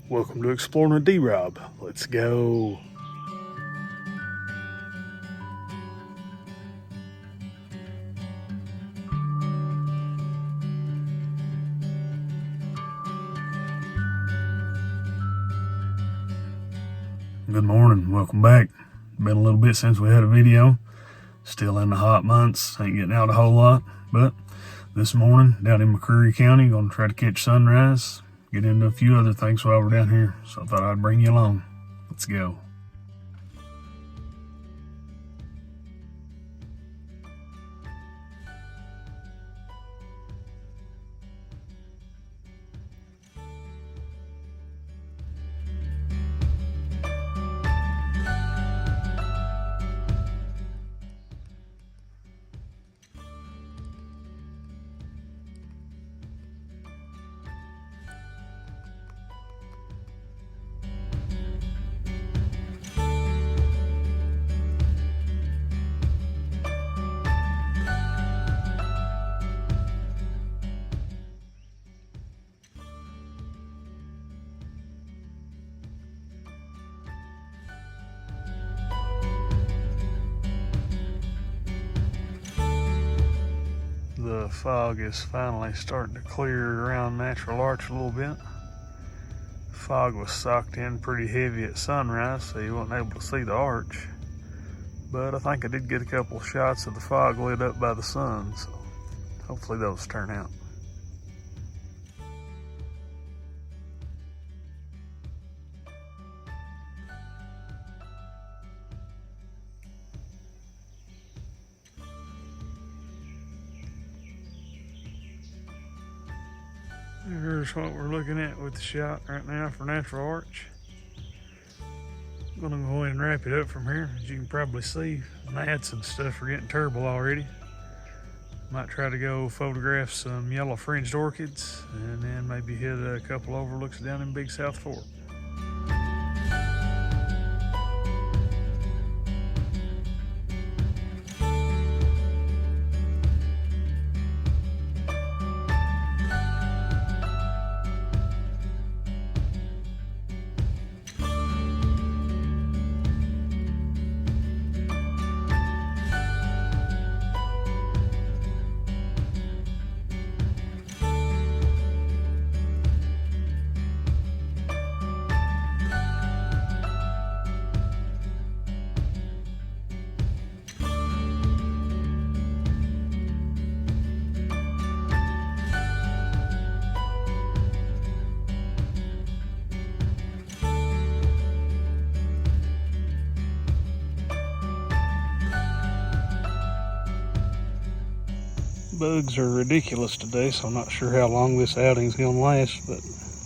Welcome to Exploring a D-Rob. Let's go. Good morning, welcome back. Been a little bit since we had a video. Still in the hot months, ain't getting out a whole lot. But this morning, down in McCreary County, gonna try to catch sunrise. Get into a few other things while we're down here. So I thought I'd bring you along. Let's go. The fog is finally starting to clear around Natural Arch a little bit. Fog was socked in pretty heavy at sunrise, so you weren't able to see the arch. But I think I did get a couple shots of the fog lit up by the sun, so hopefully those turn out. Here's what we're looking at with the shot right now for Natural Arch. I'm gonna go ahead and wrap it up from here. As you can probably see, gnats and stuff are getting terrible already. Might try to go photograph some yellow fringed orchids and then maybe hit a couple overlooks down in Big South Fork. Bugs are ridiculous today, so I'm not sure how long this outing's gonna last, but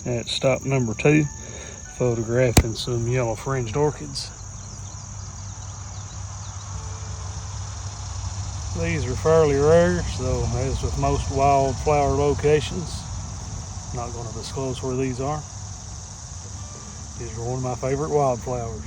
at stop number 2, photographing some yellow fringed orchids. These are fairly rare, so as with most wildflower locations, I'm not going to disclose where these are. These are one of my favorite wildflowers.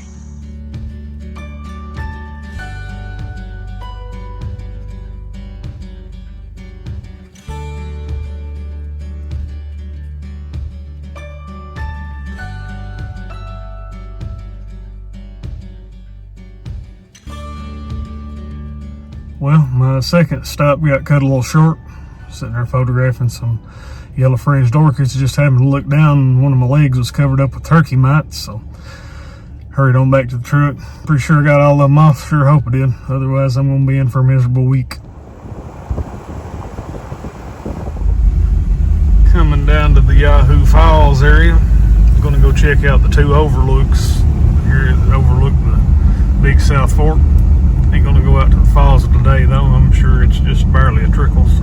Well, my second stop got cut a little short. Sitting there photographing some yellow fringed orchids, just having to look down, and one of my legs was covered up with turkey mites, so hurried on back to the truck. Pretty sure I got all of them off, sure hope I did. Otherwise, I'm gonna be in for a miserable week. Coming down to the Yahoo Falls area. I'm gonna go check out the 2 overlooks here that overlook the Big South Fork. Ain't gonna go out to the falls today though. I'm sure it's just barely a trickle. So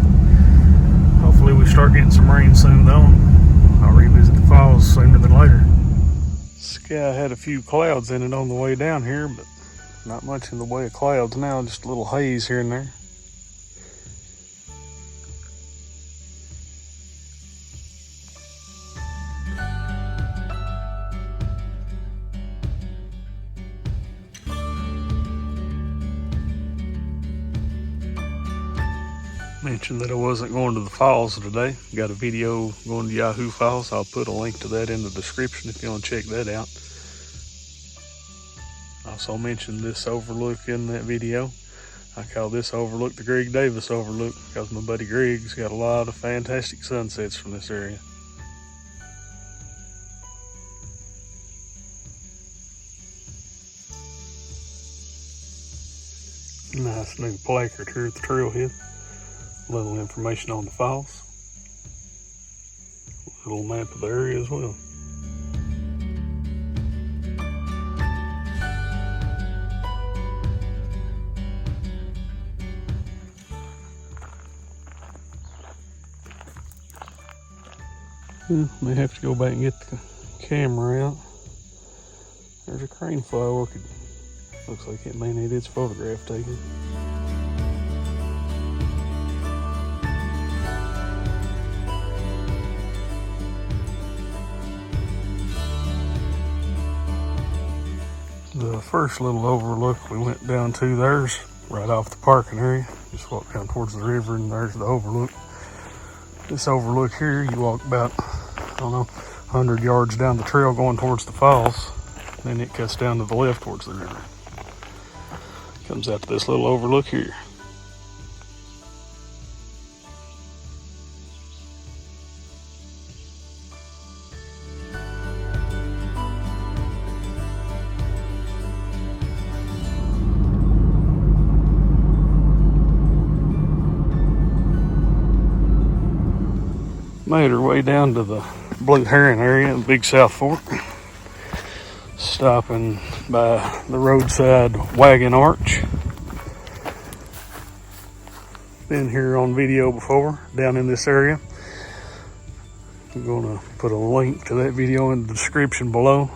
hopefully we start getting some rain soon though. I'll revisit the falls sooner than later. Sky had a few clouds in it on the way down here, but not much in the way of clouds now, just a little haze here and there. Mentioned that I wasn't going to the falls today. Got a video going to Yahoo Falls. I'll put a link to that in the description if you want to check that out. Also mentioned this overlook in that video. I call this overlook the Greg Davis overlook because my buddy Greg's got a lot of fantastic sunsets from this area. Nice new placard here at the trailhead. A little information on the falls. A little map of the area as well. May have to go back and get the camera out. There's a crane fly orchid. Looks like it may need its photograph taken. The first little overlook we went down to, there's right off the parking area. Just walk down towards the river and there's the overlook. This overlook here, you walk about, I don't know, 100 yards down the trail going towards the falls. Then it cuts down to the left towards the river. Comes out to this little overlook here. Made our way down to the Blue Heron area in Big South Fork. Stopping by the roadside wagon arch. Been here on video before, down in this area. I'm gonna put a link to that video in the description below.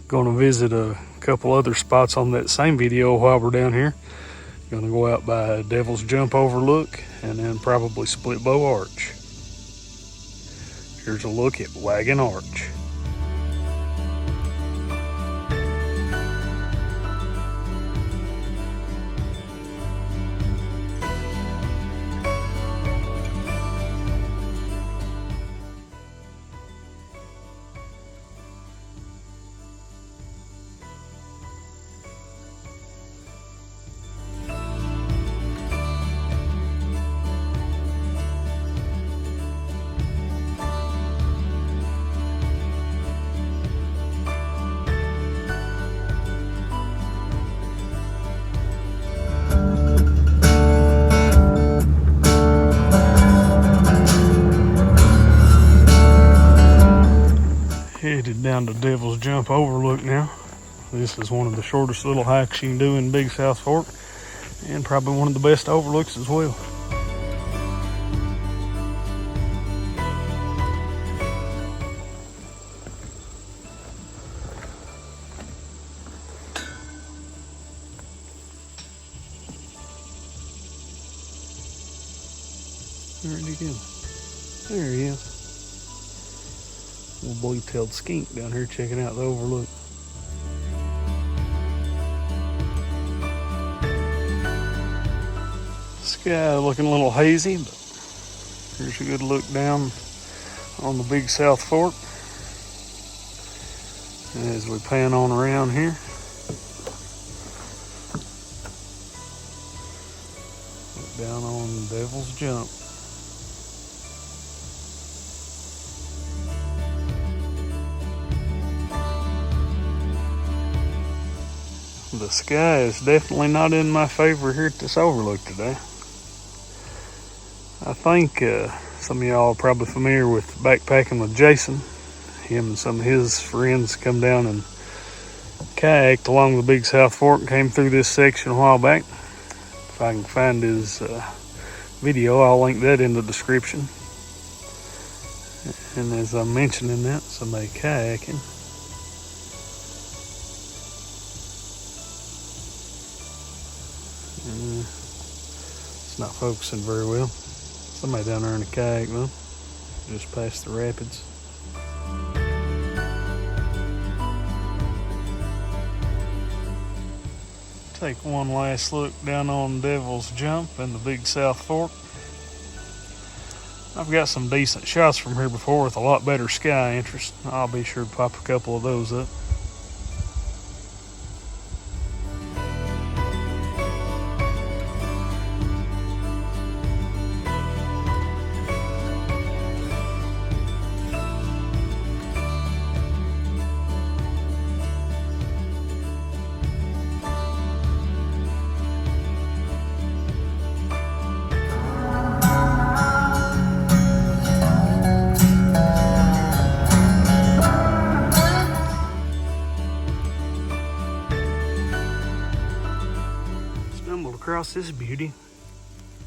Gonna visit a couple other spots on that same video while we're down here. Gonna go out by Devil's Jump Overlook and then probably Split Bow Arch. Here's a look at Wagon Arch. Headed down to Devil's Jump Overlook now. This is one of the shortest little hikes you can do in Big South Fork, and probably one of the best overlooks as well. Where'd he go? There he is. Little blue-tailed skink down here checking out the overlook. Sky looking a little hazy, but here's a good look down on the Big South Fork. As we pan on around here, look down on Devil's Jump. The sky is definitely not in my favor here at this overlook today. I think some of y'all are probably familiar with backpacking with Jason. Him and some of his friends come down and kayaked along the Big South Fork and came through this section a while back. If I can find his video, I'll link that in the description. And as I'm mentioning that, somebody kayaking. It's not focusing very well. Somebody down there in a kayak though, just past the rapids. Take one last look down on Devil's Jump and the Big South Fork. I've got some decent shots from here before with a lot better sky interest. I'll be sure to pop a couple of those up. Across this beauty.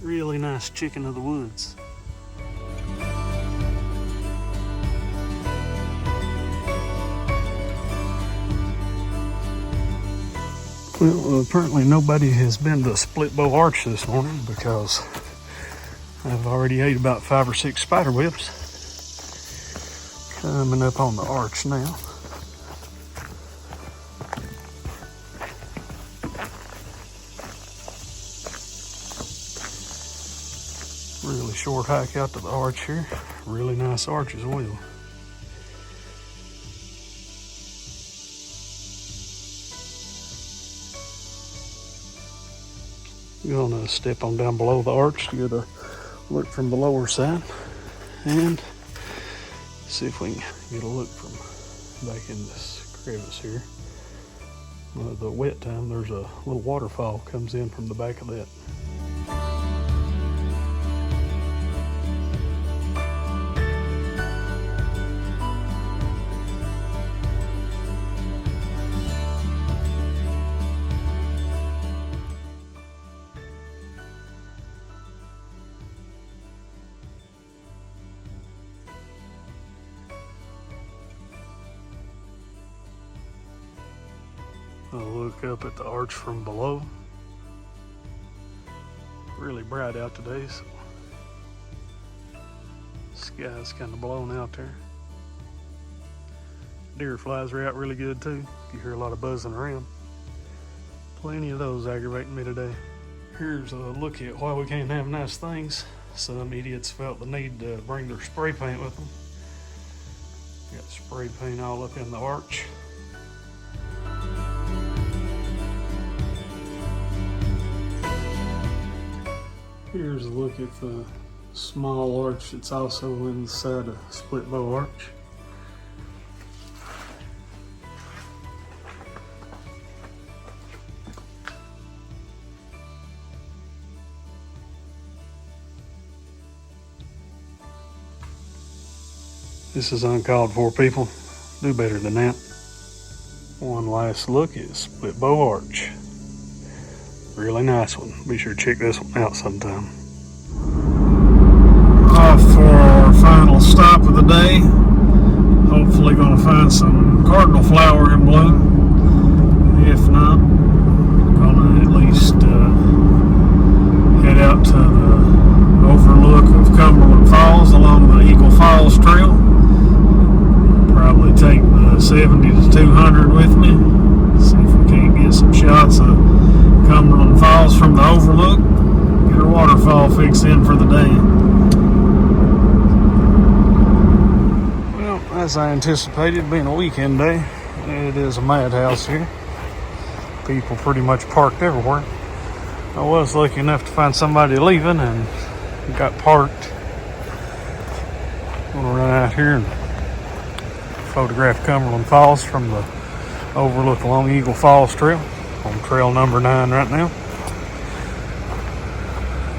Really nice chicken of the woods. Well, apparently nobody has been to Split Bow Arch this morning because I've already ate about 5 or 6 spider webs. Coming up on the arch now. Really short hike out to the arch here. Really nice arch as well. You're gonna step on down below the arch to get a look from the lower side and see if we can get a look from back in this crevice here. The wet time, there's a little waterfall comes in from the back of that. I'll look up at the arch from below. Really bright out today, so the sky's kind of blown out there. Deer flies are out really good too. You hear a lot of buzzing around. Plenty of those aggravating me today. Here's a look at why we can't have nice things. Some idiots felt the need to bring their spray paint with them. Got spray paint all up in the arch. Here's a look at the small arch that's also inside a Split Bow Arch. This is uncalled for, people. Do better than that. One last look at Split Bow Arch. Really nice one. Be sure to check this one out sometime. Off for our final stop of the day. Hopefully going to find some cardinal flower in bloom. If not, going to at least head out to the overlook of Cumberland Falls along the Eagle Falls Trail. Probably take the 70 to 200 with me. See if we can't get some shots of Cumberland Falls from the overlook. Get our waterfall fixed in for the day. Well, as I anticipated, being a weekend day, it is a madhouse here. People pretty much parked everywhere. I was lucky enough to find somebody leaving and got parked. I'm gonna run out here and photograph Cumberland Falls from the overlook along Eagle Falls Trail. On trail number 9 right now.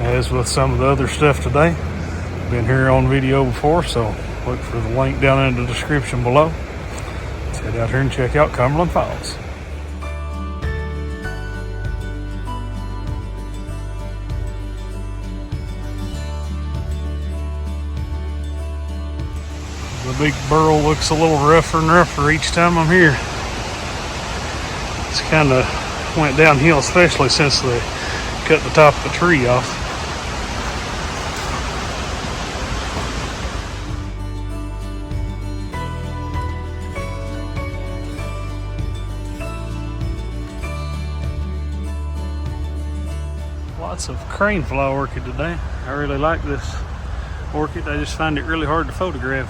As with some of the other stuff today, been here on video before, so look for the link down in the description below. Let's head out here and check out Cumberland Falls. The big burl looks a little rougher and rougher each time I'm here. It's kind of went downhill, especially since they cut the top of the tree off. Lots of crane fly orchid today. I really like this orchid. I just find it really hard to photograph.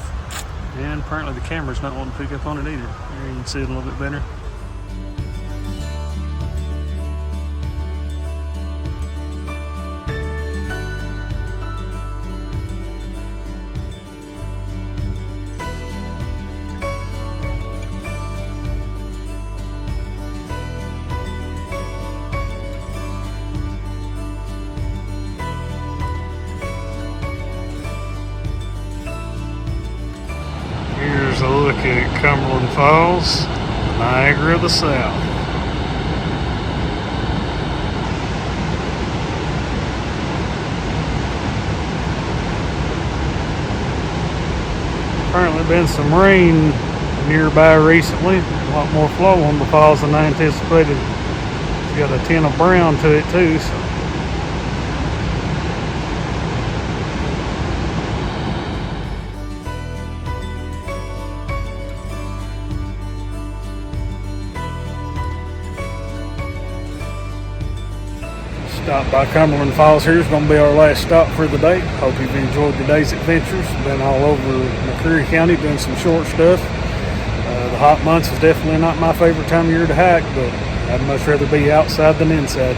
And apparently the camera's not wanting to pick up on it either. There you can see it a little bit better. Here's a look at Cumberland Falls, Niagara of the South. Apparently been some rain nearby recently. A lot more flow on the falls than I anticipated. It's got a tint of brown to it too. So. Stop by Cumberland Falls here is going to be our last stop for the day. Hope you've enjoyed today's adventures. Been all over McCreary County doing some short stuff. The hot months is definitely not my favorite time of year to hike, but I'd much rather be outside than inside.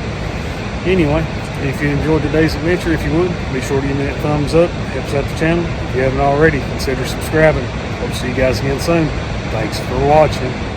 Anyway, if you enjoyed today's adventure, if you would, be sure to give me that thumbs up. It helps out the channel. If you haven't already, consider subscribing. Hope to see you guys again soon. Thanks for watching.